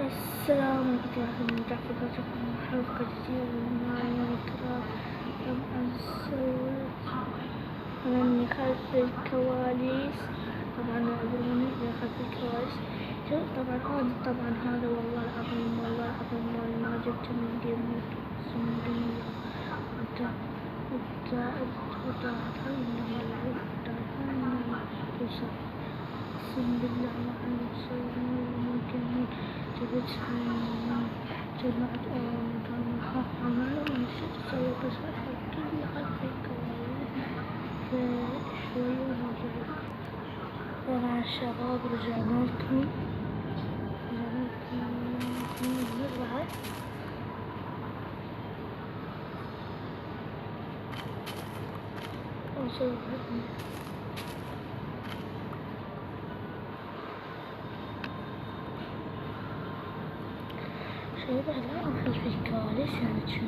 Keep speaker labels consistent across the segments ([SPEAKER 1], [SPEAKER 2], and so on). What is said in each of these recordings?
[SPEAKER 1] السلام عليكم ورحمة الله وبركاته. حلقة جديدة معي ترى. طبعا سويت أنني خلف الكواليس. طبعا أعذروني إذا خلف الكواليس. طبعا هذا والله العظيم ما جبت من قيمة. أقسم بالله أقسم بالله ما عندي شيء ممكن جبت من جمعت مكان عمالة ونسيت أسوي بس أحط لي خلف الكواليس شوي ونرجع. طبعا الشباب رجعنا لكم بعد أوصل شباب الآن خلف الكواليس يعني كنت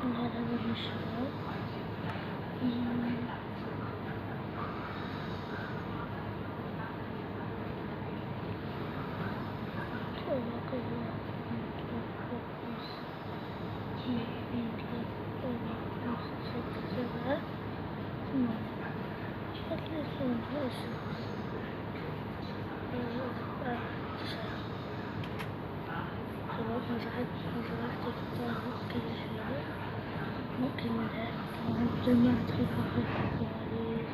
[SPEAKER 1] هذا من الشباب. ممكن جمعت خلف الكواليس.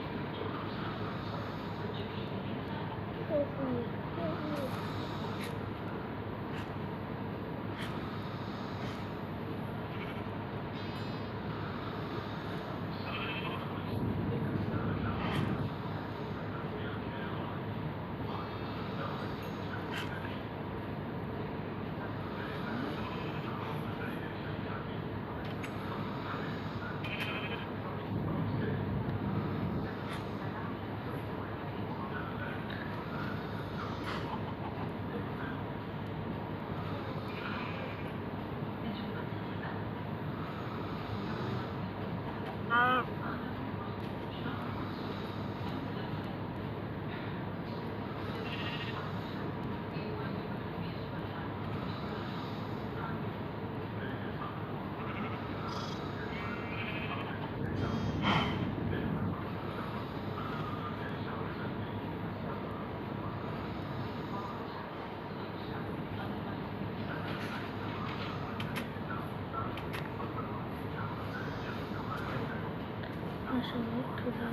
[SPEAKER 1] ما شاء الله كذا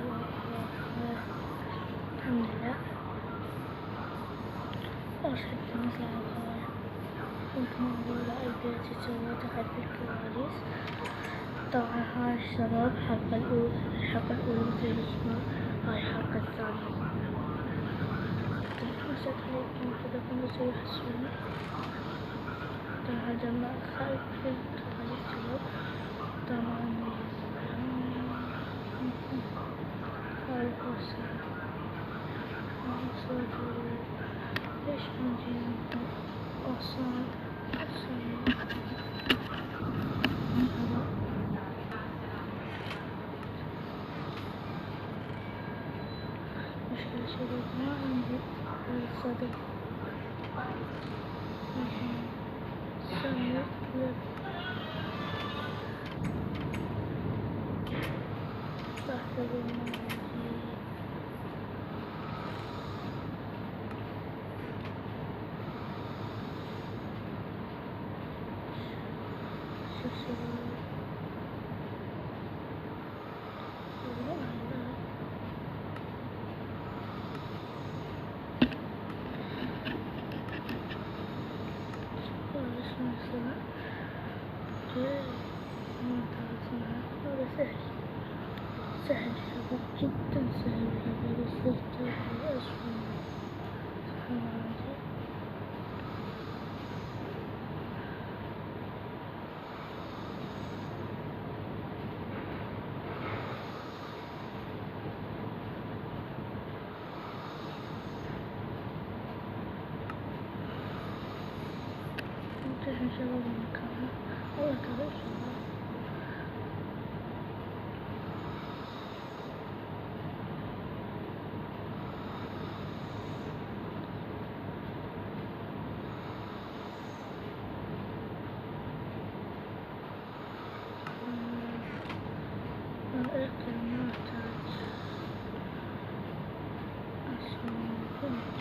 [SPEAKER 1] الحمد لله. أشهد مثل الخبر ممكن نقول البيت سويته خلف الكواليس. طبعا هاي الشباب الحلقة الأولى مثل الأسبوع. هاي الحلقة الثانية. مسك عليكم تدخلون نسوي حسوني. طبعا جمع خلف الكواليس شباب. طبعا هاي القصة ليش عندي أصلا مشكلة شباب ما عندي الصدر سمير بحث سنة هذا سهل سهل شباب جدا سهل هذا السلطة الأسود منتهى شباب المكان والله كذا شباب الأكل معتاد أصلا كنت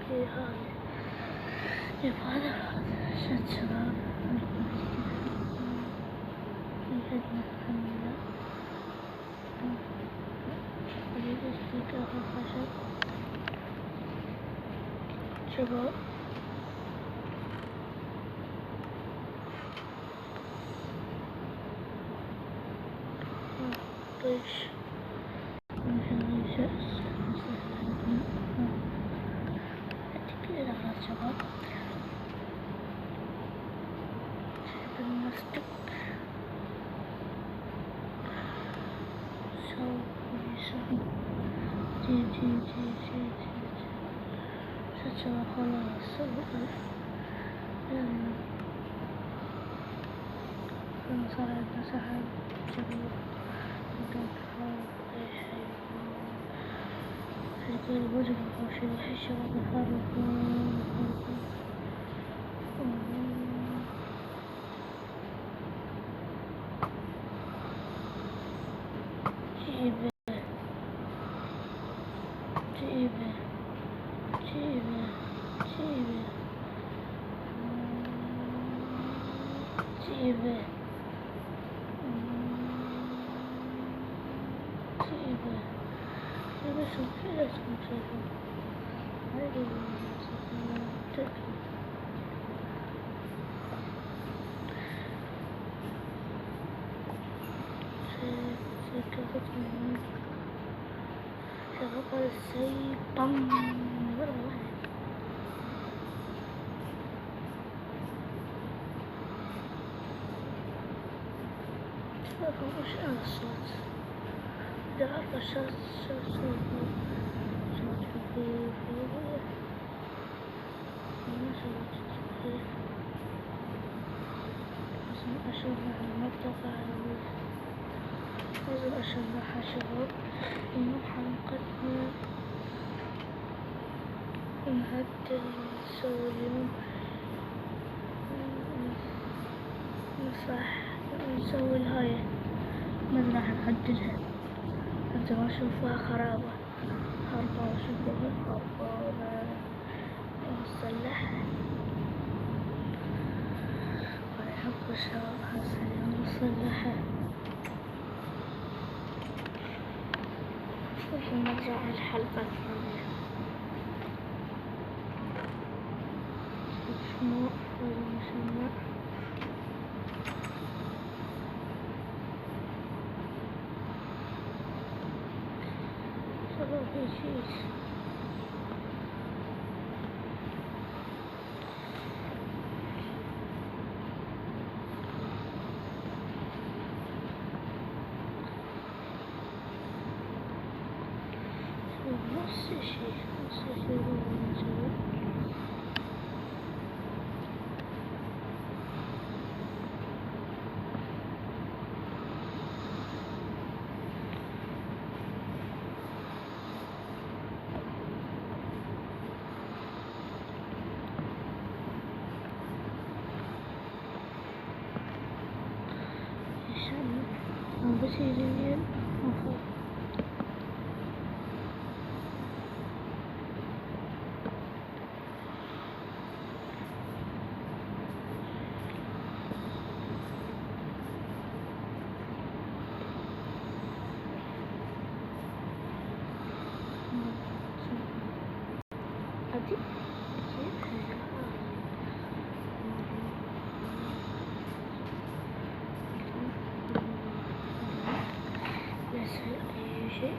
[SPEAKER 1] في هذا هذا عشان شباب يهدنا الحملة أريد استيقاظ الخشب شباب طيش شباب المستك شباب خلاص صار عندنا سحب شباب في الوجه الخوشي الشباب الفارغ جيبه جيبه جيبه جيبه جيبه جيبه بس كذا اسمه شباب هذه تكفي شباب السيد طم شباب وش هذا الصوت إذا عارفة صوت خفيف لازم أشرح المرتفع لازم أشرحها شباب إنه حلقتنا نعدل نسوي اليوم نصح نسوي الهاي ما راح نعدلها انت ما اشوفها خرابة هربا وشوفها خربانة ونصلحها ونحط الشباب حسن ونصلحها ونرجع على الحلقة الثانية شموع ومشمع شباب في شيء نفس الشيء سيريا مفروض. هذه لا يسهل أي شيء.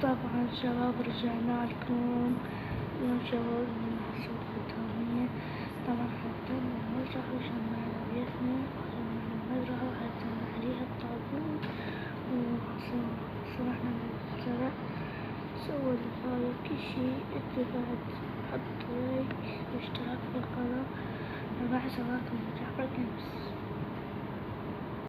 [SPEAKER 1] طبعا شباب رجعنا لكم اليوم شباب من الصوت الختامية. طبعا حتى المزرعة وجمعنا بيتنا وجمعنا المزرعة وحطينا عليها الطابوت وصرحنا من الزرع. سووا الفايل كل شي. اتبعت حط لايك واشتراك في القناة. مع حساباتكم جعفر كنس.